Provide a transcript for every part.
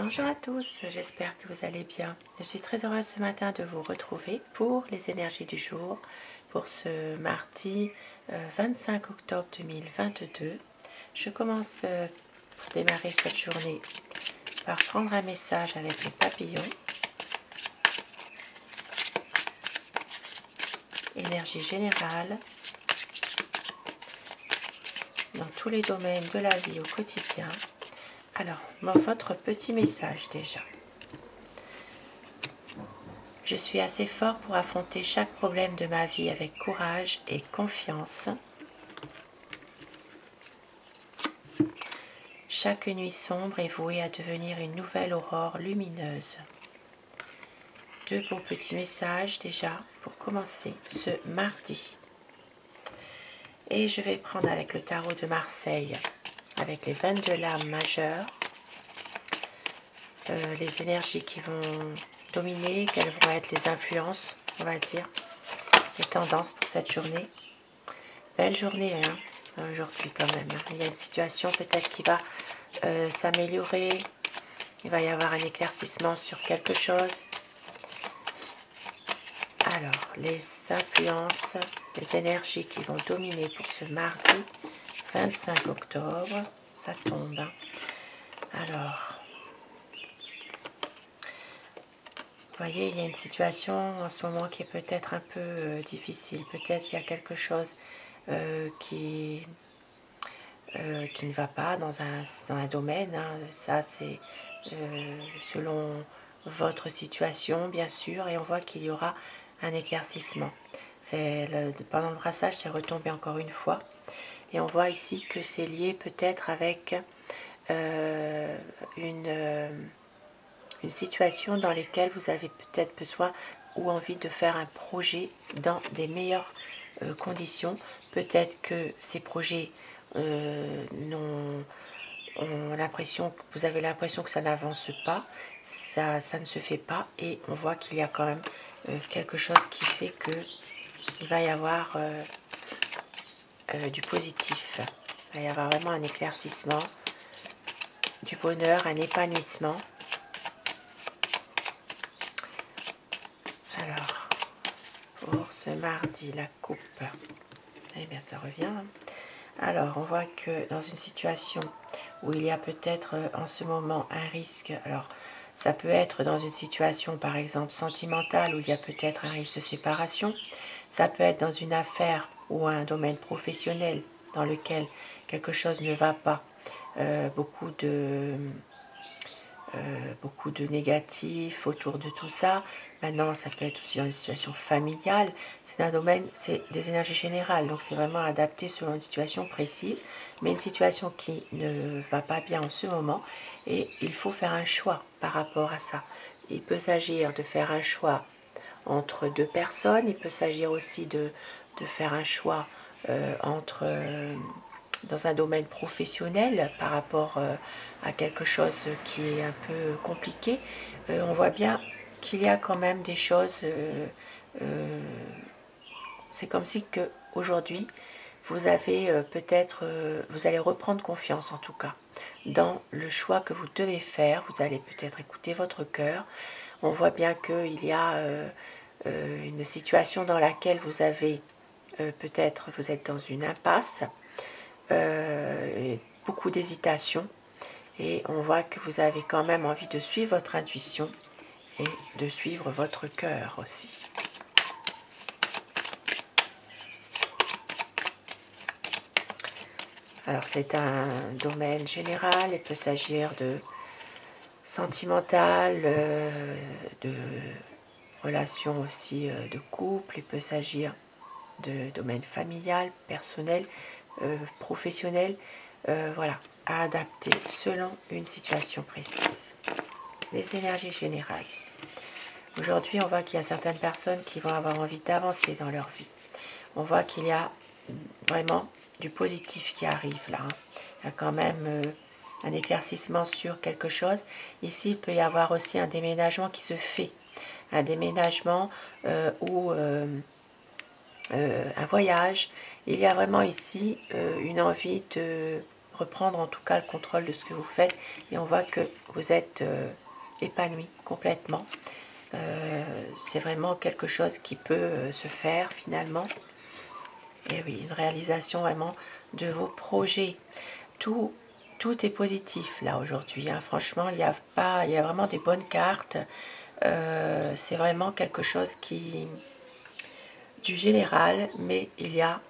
Bonjour à tous, j'espère que vous allez bien. Je suis très heureuse ce matin de vous retrouver pour les énergies du jour, pour ce mardi 25 octobre 2022. Je commence pour démarrer cette journée par prendre un message avec les papillons. Énergie générale dans tous les domaines de la vie au quotidien. Alors, votre petit message déjà. Je suis assez fort pour affronter chaque problème de ma vie avec courage et confiance. Chaque nuit sombre est vouée à devenir une nouvelle aurore lumineuse. Deux beaux petits messages déjà pour commencer ce mardi. Et je vais prendre avec le tarot de Marseille, avec les 22 lames majeures, les énergies qui vont dominer, quelles vont être les influences, on va dire, les tendances pour cette journée. Belle journée aujourd'hui quand même. Il y a une situation peut-être qui va s'améliorer. Il va y avoir un éclaircissement sur quelque chose. Alors, les influences, les énergies qui vont dominer pour ce mardi 25 octobre, ça tombe. Alors, vous voyez, il y a une situation en ce moment qui est peut-être un peu difficile. Peut-être il y a quelque chose qui ne va pas dans un domaine. Ça, c'est selon votre situation, bien sûr. Et on voit qu'il y aura un éclaircissement. Pendant le brassage, c'est retombé encore une fois. Et on voit ici que c'est lié peut-être avec une situation dans laquelle vous avez peut-être besoin ou envie de faire un projet dans des meilleures conditions. Peut-être que ces projets vous avez l'impression que ça n'avance pas, ça ne se fait pas, et on voit qu'il y a quand même quelque chose qui fait que il va y avoir du positif. Il va y avoir vraiment un éclaircissement, du bonheur, un épanouissement. Alors, pour ce mardi, la coupe, eh bien ça revient. Alors, on voit que dans une situation où il y a peut-être en ce moment un risque, alors ça peut être dans une situation par exemple sentimentale où il y a peut-être un risque de séparation, ça peut être dans une affaire ou un domaine professionnel dans lequel quelque chose ne va pas, beaucoup de négatifs autour de tout ça. Maintenant, ça peut être aussi dans une situation familiale. C'est un domaine, c'est des énergies générales, donc c'est vraiment adapté selon une situation précise, mais une situation qui ne va pas bien en ce moment, et il faut faire un choix par rapport à ça. Il peut s'agir de faire un choix entre deux personnes, il peut s'agir aussi de faire un choix dans un domaine professionnel par rapport à quelque chose qui est un peu compliqué. On voit bien qu'il y a quand même des choses, c'est comme si que aujourd'hui vous avez vous allez reprendre confiance en tout cas dans le choix que vous devez faire. Vous allez peut-être écouter votre cœur. On voit bien qu'il y a une situation dans laquelle vous avez peut-être vous êtes dans une impasse, beaucoup d'hésitation, et on voit que vous avez quand même envie de suivre votre intuition et de suivre votre cœur aussi. Alors c'est un domaine général, il peut s'agir de sentimental, de relations aussi de couple, il peut s'agir de domaine familial, personnel, professionnel, voilà, à adapter selon une situation précise. Les énergies générales. Aujourd'hui, on voit qu'il y a certaines personnes qui vont avoir envie d'avancer dans leur vie. On voit qu'il y a vraiment du positif qui arrive là. Il y a quand même un éclaircissement sur quelque chose. Ici, il peut y avoir aussi un déménagement qui se fait. Un déménagement ou un voyage. Il y a vraiment ici une envie de reprendre en tout cas le contrôle de ce que vous faites. Et on voit que vous êtes épanoui complètement. C'est vraiment quelque chose qui peut se faire finalement. Et oui, une réalisation vraiment de vos projets. Tout est positif là aujourd'hui. Hein. Franchement, il y a vraiment des bonnes cartes. C'est vraiment quelque chose qui du général, mais il y a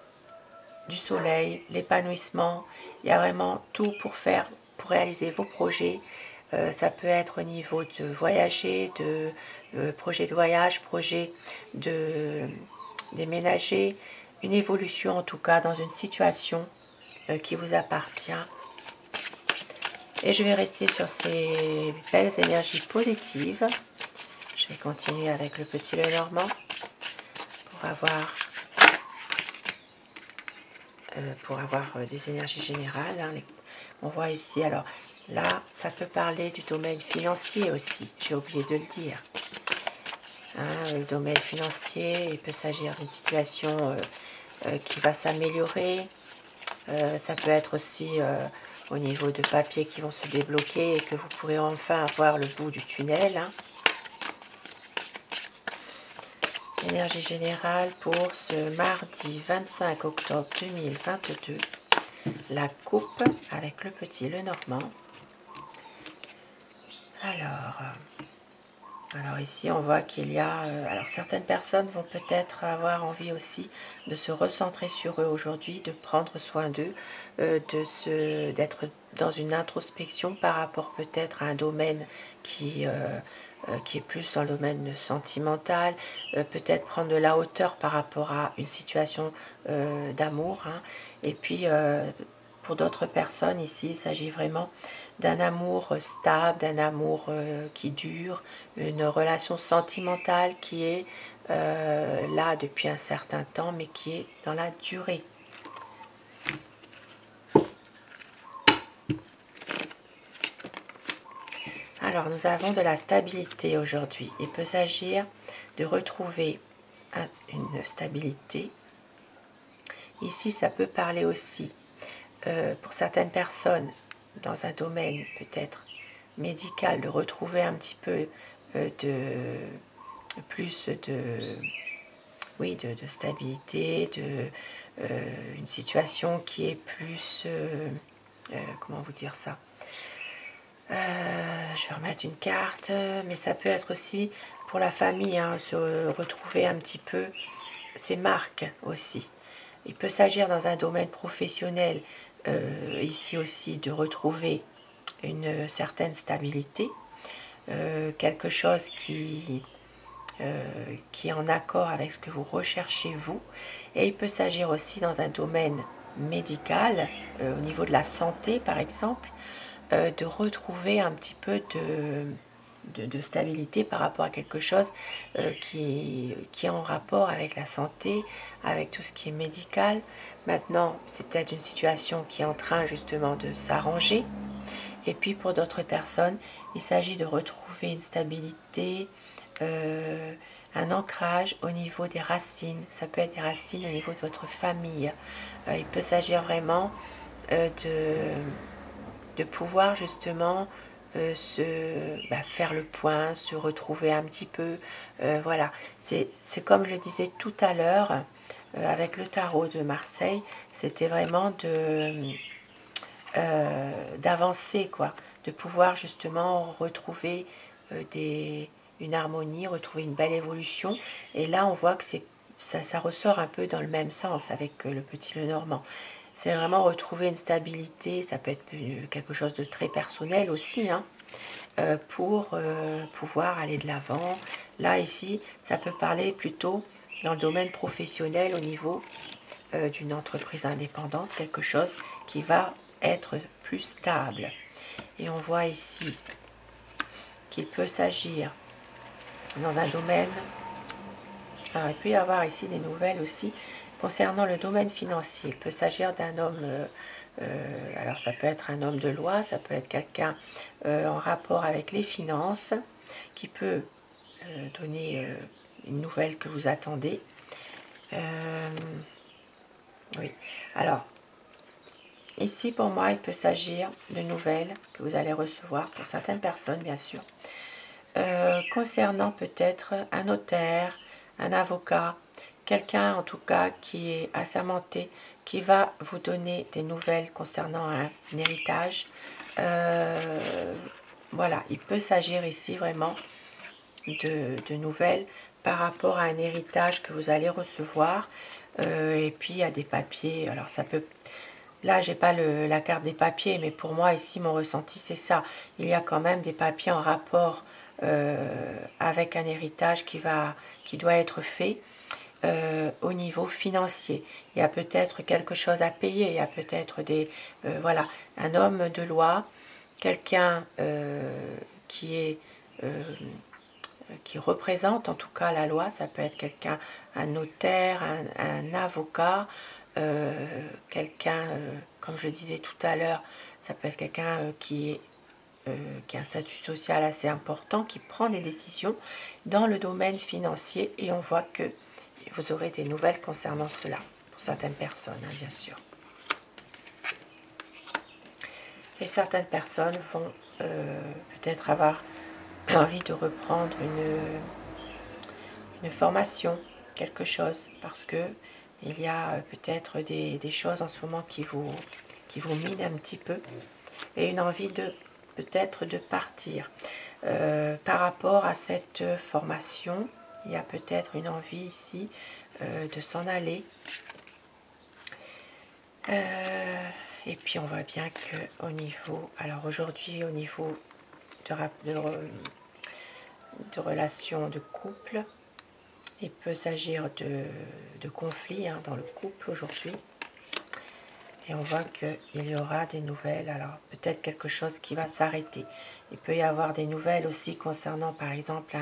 du soleil, l'épanouissement. Il y a vraiment tout pour réaliser vos projets. Ça peut être au niveau de voyager, de projet de voyage, projet de déménager, une évolution en tout cas dans une situation qui vous appartient. Et je vais rester sur ces belles énergies positives. Je vais continuer avec le petit Lenormand pour avoir des énergies générales. Hein. On voit ici, alors là, ça peut parler du domaine financier aussi, j'ai oublié de le dire. Hein, le domaine financier, il peut s'agir d'une situation qui va s'améliorer. Ça peut être aussi au niveau de papiers qui vont se débloquer et que vous pourrez enfin voir le bout du tunnel. Hein. Énergie générale pour ce mardi 25 octobre 2022. La coupe avec le petit Lenormand. Alors ici on voit qu'il y a... alors certaines personnes vont peut-être avoir envie aussi de se recentrer sur eux aujourd'hui, de prendre soin d'eux, d'être dans une introspection par rapport peut-être à un domaine qui est plus dans le domaine sentimental, peut-être prendre de la hauteur par rapport à une situation d'amour. Hein. Et puis pour d'autres personnes ici, il s'agit vraiment d'un amour stable, d'un amour qui dure, une relation sentimentale qui est là depuis un certain temps, mais qui est dans la durée. Alors, nous avons de la stabilité aujourd'hui. Il peut s'agir de retrouver une stabilité. Ici, ça peut parler aussi, pour certaines personnes, dans un domaine peut-être médical, de retrouver un petit peu plus de stabilité, une situation qui est plus... comment vous dire ça, je vais remettre une carte, mais ça peut être aussi pour la famille, hein, se retrouver un petit peu ses marques aussi. Il peut s'agir dans un domaine professionnel, ici aussi, de retrouver une certaine stabilité, quelque chose qui est en accord avec ce que vous recherchez vous. Et il peut s'agir aussi dans un domaine médical, au niveau de la santé par exemple, de retrouver un petit peu de stabilité par rapport à quelque chose qui est en rapport avec la santé, avec tout ce qui est médical. Maintenant, c'est peut-être une situation qui est en train justement de s'arranger. Et puis pour d'autres personnes, il s'agit de retrouver une stabilité, un ancrage au niveau des racines. Ça peut être des racines au niveau de votre famille. Il peut s'agir vraiment de pouvoir justement faire le point, se retrouver un petit peu. Voilà, c'est comme je disais tout à l'heure avec le tarot de Marseille, c'était vraiment d'avancer, quoi, de pouvoir justement retrouver une harmonie, retrouver une belle évolution. Et là, on voit que ça ressort un peu dans le même sens avec le petit Lenormand. C'est vraiment retrouver une stabilité, ça peut être quelque chose de très personnel aussi, hein, pour pouvoir aller de l'avant. Là, ici, ça peut parler plutôt dans le domaine professionnel au niveau d'une entreprise indépendante, quelque chose qui va être plus stable. Et on voit ici qu'il peut s'agir dans un domaine... Alors, il peut y avoir ici des nouvelles aussi concernant le domaine financier. Il peut s'agir d'un homme, alors ça peut être un homme de loi, ça peut être quelqu'un en rapport avec les finances, qui peut donner une nouvelle que vous attendez. Oui, alors, ici pour moi, il peut s'agir de nouvelles que vous allez recevoir, pour certaines personnes bien sûr, concernant peut-être un notaire, un avocat, quelqu'un en tout cas qui est assermenté, qui va vous donner des nouvelles concernant un héritage. Voilà, il peut s'agir ici vraiment de nouvelles par rapport à un héritage que vous allez recevoir. Et puis il y a des papiers, alors ça peut... Là, j'ai pas la carte des papiers, mais pour moi, ici, mon ressenti, c'est ça. Il y a quand même des papiers en rapport avec un héritage qui doit être fait au niveau financier. Il y a peut-être quelque chose à payer, il y a peut-être voilà, un homme de loi, quelqu'un qui représente en tout cas la loi, ça peut être quelqu'un, un notaire, un avocat, quelqu'un, comme je le disais tout à l'heure, ça peut être quelqu'un qui a un statut social assez important, qui prend des décisions dans le domaine financier, et on voit que vous aurez des nouvelles concernant cela, pour certaines personnes, hein, bien sûr. Et certaines personnes vont peut-être avoir envie de reprendre une formation, quelque chose, parce que il y a peut-être des choses en ce moment qui vous minent un petit peu, et une envie de peut-être de partir. Par rapport à cette formation, il y a peut-être une envie ici de s'en aller. Et puis on voit bien que au niveau, alors aujourd'hui au niveau de relations de couple, il peut s'agir de conflits dans le couple aujourd'hui. Et on voit qu'il y aura des nouvelles, alors peut-être quelque chose qui va s'arrêter. Il peut y avoir des nouvelles aussi concernant par exemple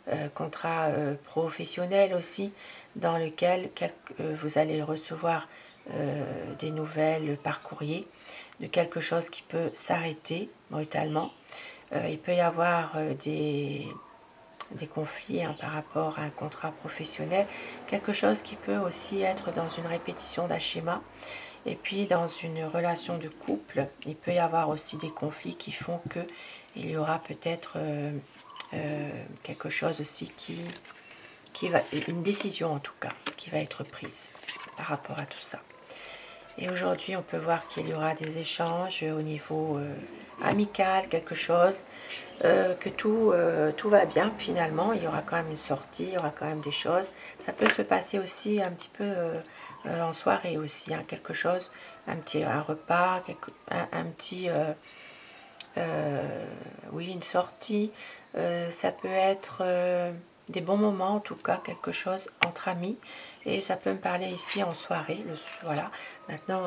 un contrat professionnel aussi, dans lequel vous allez recevoir des nouvelles par courrier, de quelque chose qui peut s'arrêter brutalement. Il peut y avoir des conflits par rapport à un contrat professionnel, quelque chose qui peut aussi être dans une répétition d'un schéma. Et puis dans une relation de couple, il peut y avoir aussi des conflits qui font qu'il y aura peut-être quelque chose aussi une décision en tout cas, qui va être prise par rapport à tout ça. Et aujourd'hui, on peut voir qu'il y aura des échanges au niveau amical, quelque chose, que tout va bien finalement. Il y aura quand même une sortie, il y aura quand même des choses. Ça peut se passer aussi un petit peu en soirée aussi, quelque chose, un repas, oui, une sortie. Ça peut être des bons moments, en tout cas, quelque chose entre amis. Et ça peut me parler ici en soirée. Voilà. Maintenant,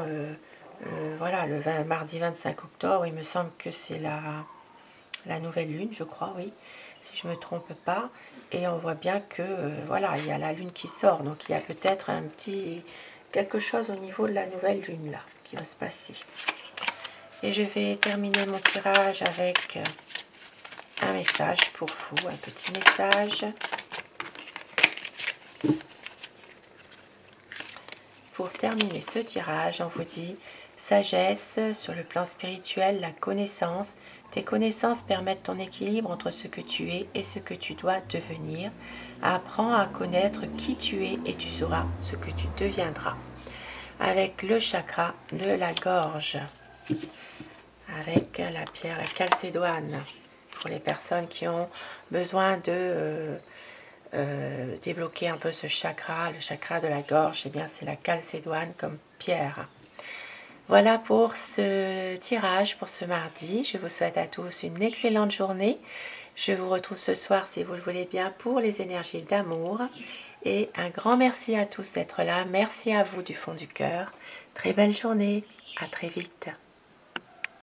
voilà, mardi 25 octobre, il me semble que c'est la nouvelle lune, je crois, oui, si je ne me trompe pas. Et on voit bien que, voilà, il y a la lune qui sort. Donc, il y a peut-être quelque chose au niveau de la nouvelle lune, là, qui va se passer. Et je vais terminer mon tirage avec un message pour vous, un petit message. Pour terminer ce tirage, on vous dit sagesse sur le plan spirituel, la connaissance. Tes connaissances permettent ton équilibre entre ce que tu es et ce que tu dois devenir. Apprends à connaître qui tu es et tu sauras ce que tu deviendras. Avec le chakra de la gorge, avec la pierre, la calcédoine, pour les personnes qui ont besoin de débloquer un peu ce chakra, le chakra de la gorge, eh bien c'est la calcédoine comme pierre. Voilà pour ce tirage pour ce mardi. Je vous souhaite à tous une excellente journée. Je vous retrouve ce soir, si vous le voulez bien, pour les énergies d'amour. Et un grand merci à tous d'être là. Merci à vous du fond du cœur. Très belle journée. À très vite.